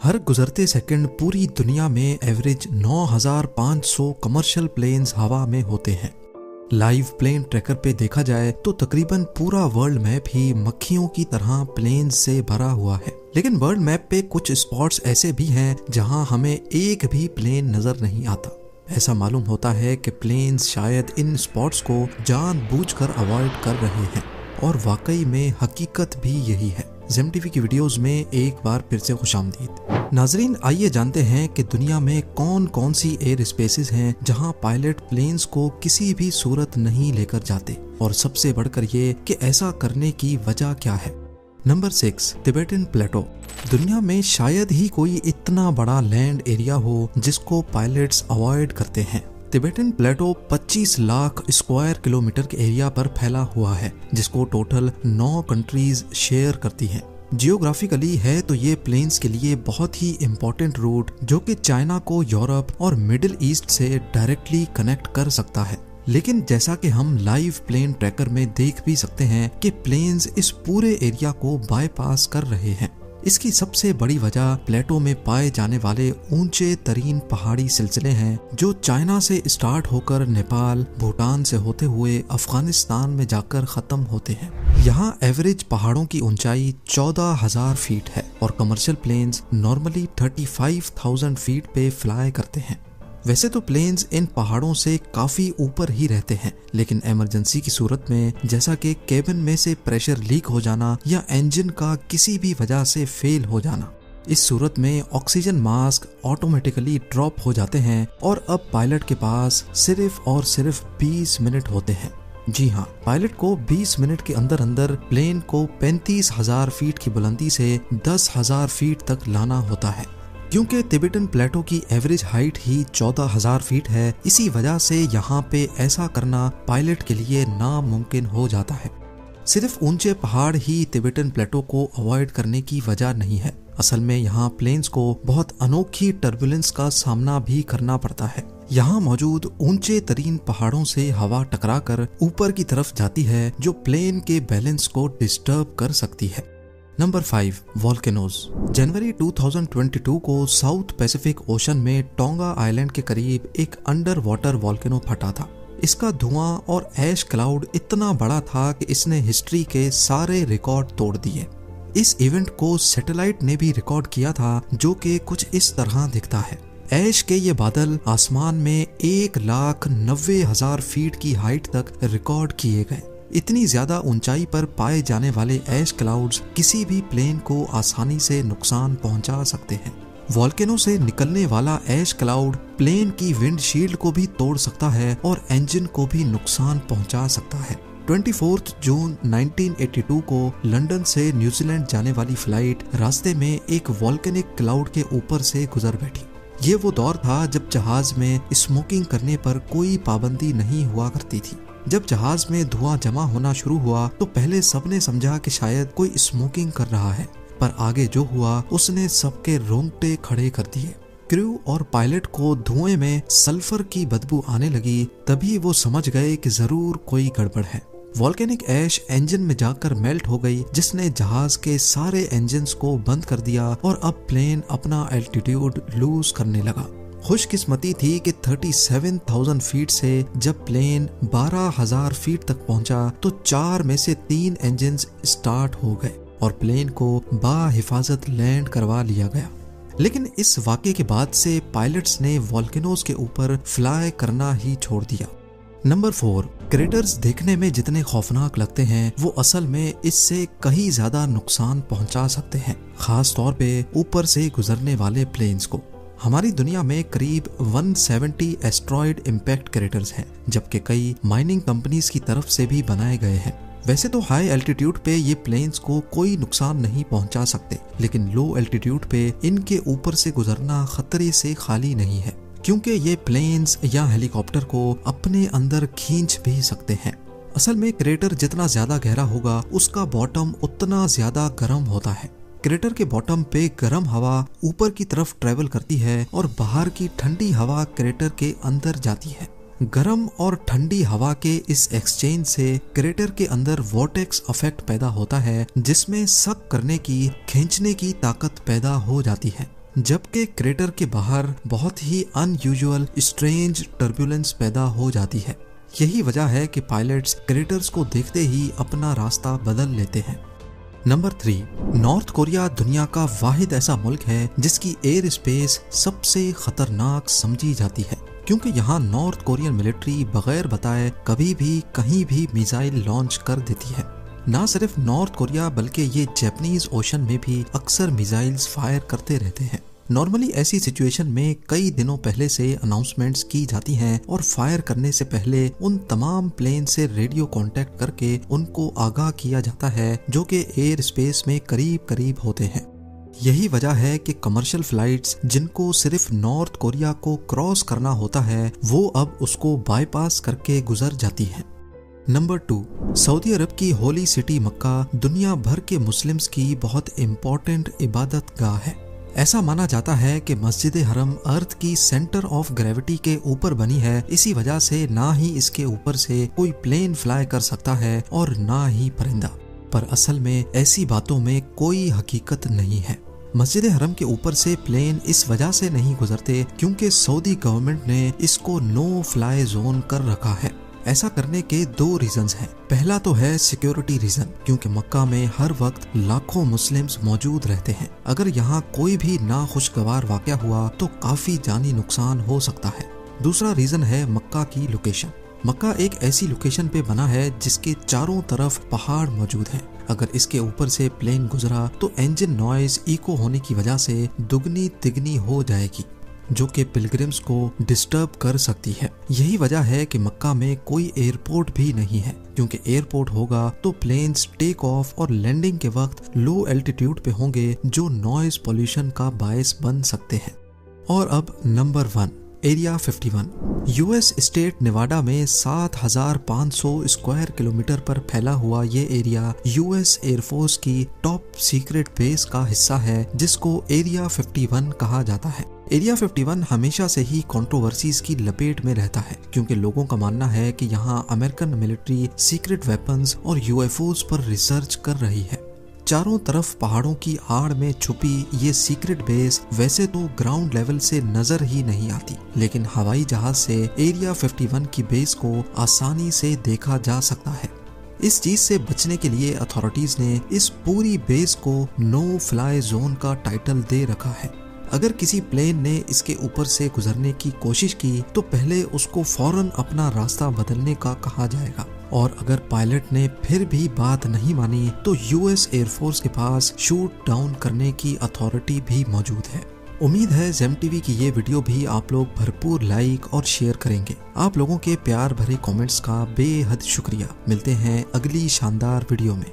हर गुजरते सेकंड पूरी दुनिया में एवरेज 9,500 कमर्शियल प्लेन्स हवा में होते हैं। लाइव प्लेन ट्रैकर पे देखा जाए तो तकरीबन पूरा वर्ल्ड मैप ही मक्खियों की तरह प्लेन्स से भरा हुआ है। लेकिन वर्ल्ड मैप पे कुछ स्पॉट्स ऐसे भी हैं जहां हमें एक भी प्लेन नजर नहीं आता। ऐसा मालूम होता है कि प्लेन्स शायद इन स्पॉट्स को जानबूझकर अवॉइड कर रहे हैं, और वाकई में हकीकत भी यही है। ज़ेम टीवी की वीडियोस में एक बार फिर से खुशामदीद। नाजरीन, आइए जानते हैं कि दुनिया में कौन कौन सी एयर स्पेसेस हैं जहां पायलट प्लेन्स को किसी भी सूरत नहीं लेकर जाते, और सबसे बढ़कर ये कि ऐसा करने की वजह क्या है। नंबर 6, तिबेटन प्लेटो। दुनिया में शायद ही कोई इतना बड़ा लैंड एरिया हो जिसको पायलट्स अवॉइड करते हैं। तिबेटन प्लेटो 25 लाख स्क्वायर किलोमीटर के एरिया पर फैला हुआ है, जिसको टोटल 9 कंट्रीज शेयर करती हैं। जियोग्राफिकली है तो ये प्लेन्स के लिए बहुत ही इम्पोर्टेंट रूट जो कि चाइना को यूरोप और मिडिल ईस्ट से डायरेक्टली कनेक्ट कर सकता है। लेकिन जैसा कि हम लाइव प्लेन ट्रैकर में देख भी सकते हैं कि प्लेन्स इस पूरे एरिया को बाईपास कर रहे हैं। इसकी सबसे बड़ी वजह प्लेटो में पाए जाने वाले ऊंचे तरीन पहाड़ी सिलसिले हैं जो चाइना से स्टार्ट होकर नेपाल, भूटान से होते हुए अफगानिस्तान में जाकर खत्म होते हैं। यहाँ एवरेज पहाड़ों की ऊंचाई 14,000 फीट है और कमर्शियल प्लेन्स नॉर्मली 35,000 फीट पे फ्लाई करते हैं। वैसे तो प्लेन्स इन पहाड़ों से काफी ऊपर ही रहते हैं, लेकिन इमरजेंसी की सूरत में, जैसा कि केबिन में से प्रेशर लीक हो जाना या इंजन का किसी भी वजह से फेल हो जाना, इस सूरत में ऑक्सीजन मास्क ऑटोमेटिकली ड्रॉप हो जाते हैं और अब पायलट के पास सिर्फ और सिर्फ 20 मिनट होते हैं। जी हाँ, पायलट को 20 मिनट के अंदर अंदर प्लेन को 35,000 फीट की बुलंदी से 10,000 फीट तक लाना होता है। क्योंकि तिबेटन प्लेटो की एवरेज हाइट ही 14,000 फीट है, इसी वजह से यहाँ पे ऐसा करना पायलट के लिए नामुमकिन हो जाता है। सिर्फ ऊंचे पहाड़ ही तिबेटन प्लेटो को अवॉइड करने की वजह नहीं है। असल में यहाँ प्लेन्स को बहुत अनोखी टर्बुलेंस का सामना भी करना पड़ता है। यहाँ मौजूद ऊंचे तरीन पहाड़ों से हवा टकराकर ऊपर की तरफ जाती है, जो प्लेन के बैलेंस को डिस्टर्ब कर सकती है। Number 5, volcanoes. जनवरी 2022 को साउथ पैसिफिक ओशन में टोंगा आइलैंड के करीब एक अंडर वाटर वॉल्केनो फटा था। इसका धुआं और ऐश क्लाउड इतना बड़ा था कि इसने हिस्ट्री के सारे रिकॉर्ड तोड़ दिए। इस इवेंट को सैटेलाइट ने भी रिकॉर्ड किया था, जो कि कुछ इस तरह दिखता है। ऐश के ये बादल आसमान में 1,90,000 फीट की हाइट तक रिकॉर्ड किए गए। इतनी ज्यादा ऊंचाई पर पाए जाने वाले ऐश क्लाउड्स किसी भी प्लेन को आसानी से नुकसान पहुंचा सकते हैं। वॉल्केनो से निकलने वाला ऐश क्लाउड प्लेन की विंडशील्ड को भी तोड़ सकता है और इंजन को भी नुकसान पहुंचा सकता है। 24 जून 1982 को लंदन से न्यूजीलैंड जाने वाली फ्लाइट रास्ते में एक वॉल्केनिक क्लाउड के ऊपर से गुजर बैठी। ये वो दौर था जब जहाज में स्मोकिंग करने पर कोई पाबंदी नहीं हुआ करती थी। जब जहाज में धुआं जमा होना शुरू हुआ तो पहले सबने समझा कि शायद कोई स्मोकिंग कर रहा है, पर आगे जो हुआ उसने सबके रोंगटे खड़े कर दिए। क्रू और पायलट को धुएं में सल्फर की बदबू आने लगी, तभी वो समझ गए कि जरूर कोई गड़बड़ है। वॉल्केनिक ऐश इंजन में जाकर मेल्ट हो गई, जिसने जहाज के सारे इंजन्स को बंद कर दिया और अब प्लेन अपना एल्टीट्यूड लूज करने लगा। खुशकिस्मती थी कि 37,000 फीट से जब प्लेन 12,000 फीट तक पहुंचा तो 4 में से 3 इंजन स्टार्ट हो गए और प्लेन को बाहिफाजत लैंड करवा लिया गया। लेकिन इस वाक़े के बाद से पायलट्स ने वॉल्केनोज के ऊपर फ्लाई करना ही छोड़ दिया। नंबर 4, क्रेटर्स देखने में जितने खौफनाक लगते हैं वो असल में इससे कहीं ज्यादा नुकसान पहुंचा सकते हैं, खास तौर पे ऊपर से गुजरने वाले प्लेन्स को। हमारी दुनिया में करीब 170 एस्ट्रॉयड इम्पैक्ट क्रेटर्स हैं, जबकि कई माइनिंग कंपनीज की तरफ से भी बनाए गए हैं। वैसे तो हाई एल्टीट्यूड पे ये प्लेन्स को कोई नुकसान नहीं पहुंचा सकते, लेकिन लो एल्टीट्यूड पे इनके ऊपर से गुजरना खतरे से खाली नहीं है, क्योंकि ये प्लेन्स या हेलीकॉप्टर को अपने अंदर खींच भी सकते हैं। असल में क्रेटर जितना ज्यादा गहरा होगा उसका बॉटम उतना ज्यादा गर्म होता है। क्रेटर के बॉटम पे गर्म हवा ऊपर की तरफ ट्रेवल करती है और बाहर की ठंडी हवा क्रेटर के अंदर जाती है। गर्म और ठंडी हवा के इस एक्सचेंज से क्रेटर के अंदर वोर्टेक्स इफेक्ट पैदा होता है, जिसमें सक करने की, खींचने की ताकत पैदा हो जाती है। जबकि क्रेटर के बाहर बहुत ही अनयूजुअल स्ट्रेंज टर्बुलेंस पैदा हो जाती है। यही वजह है कि पायलट्स क्रेटर्स को देखते ही अपना रास्ता बदल लेते हैं। नंबर 3, नॉर्थ कोरिया दुनिया का वाहिद ऐसा मुल्क है जिसकी एयर स्पेस सबसे खतरनाक समझी जाती है, क्योंकि यहाँ नॉर्थ कोरियन मिलिट्री बगैर बताए कभी भी कहीं भी मिसाइल लॉन्च कर देती है। ना सिर्फ नॉर्थ कोरिया बल्कि ये जापानीज ओशन में भी अक्सर मिसाइल्स फायर करते रहते हैं। नॉर्मली ऐसी सिचुएशन में कई दिनों पहले से अनाउंसमेंट्स की जाती हैं और फायर करने से पहले उन तमाम प्लेन से रेडियो कांटेक्ट करके उनको आगाह किया जाता है जो कि एयर स्पेस में करीब करीब होते हैं। यही वजह है कि कमर्शियल फ्लाइट्स जिनको सिर्फ नॉर्थ कोरिया को क्रॉस करना होता है वो अब उसको बाईपास करके गुजर जाती हैं। नंबर 2, सऊदी अरब की होली सिटी मक्का दुनिया भर के मुस्लिम्स की बहुत इम्पोर्टेंट इबादत गाह है। ऐसा माना जाता है कि मस्जिद हरम अर्थ की सेंटर ऑफ ग्रेविटी के ऊपर बनी है, इसी वजह से ना ही इसके ऊपर से कोई प्लेन फ्लाई कर सकता है और ना ही परिंदा। पर असल में ऐसी बातों में कोई हकीकत नहीं है। मस्जिद हरम के ऊपर से प्लेन इस वजह से नहीं गुजरते क्योंकि सऊदी गवर्नमेंट ने इसको नो फ्लाई जोन कर रखा है। ऐसा करने के 2 रीजंस हैं। पहला तो है सिक्योरिटी रीजन, क्योंकि मक्का में हर वक्त लाखों मुस्लिम्स मौजूद रहते हैं। अगर यहाँ कोई भी नाखुशगवार वाकया हुआ तो काफी जानी नुकसान हो सकता है। दूसरा रीजन है मक्का की लोकेशन। मक्का एक ऐसी लोकेशन पे बना है जिसके चारों तरफ पहाड़ मौजूद हैं। अगर इसके ऊपर से प्लेन गुजरा तो इंजन नॉइज इको होने की वजह से दुगनी तिगनी हो जाएगी, जो कि पिलग्रिम्स को डिस्टर्ब कर सकती है। यही वजह है कि मक्का में कोई एयरपोर्ट भी नहीं है, क्योंकि एयरपोर्ट होगा तो प्लेन्स टेक ऑफ और लैंडिंग के वक्त लो एल्टीट्यूड पे होंगे जो नॉइज पोल्यूशन का बायस बन सकते हैं। और अब number 1, area 51। US state Nevada में 7500 स्क्वायर किलोमीटर पर फैला हुआ ये एरिया यूएस एयरफोर्स की टॉप सीक्रेट बेस का हिस्सा है जिसको एरिया 51 कहा जाता है। एरिया 51 हमेशा से ही कंट्रोवर्सीज की लपेट में रहता है, क्योंकि लोगों का मानना है कि यहाँ अमेरिकन मिलिट्री सीक्रेट वेपन्स और यूएफओज पर रिसर्च कर रही है। चारों तरफ पहाड़ों की आड़ में छुपी ये सीक्रेट बेस वैसे तो ग्राउंड लेवल से नजर ही नहीं आती, लेकिन हवाई जहाज से एरिया 51 की बेस को आसानी से देखा जा सकता है। इस चीज से बचने के लिए अथॉरिटीज ने इस पूरी बेस को नो फ्लाई जोन का टाइटल दे रखा है। अगर किसी प्लेन ने इसके ऊपर से गुजरने की कोशिश की तो पहले उसको फौरन अपना रास्ता बदलने का कहा जाएगा, और अगर पायलट ने फिर भी बात नहीं मानी तो यूएस एयरफोर्स के पास शूट डाउन करने की अथॉरिटी भी मौजूद है। उम्मीद है जेम टीवी की ये वीडियो भी आप लोग भरपूर लाइक और शेयर करेंगे। आप लोगों के प्यार भरे कमेंट्स का बेहद शुक्रिया। मिलते हैं अगली शानदार वीडियो में।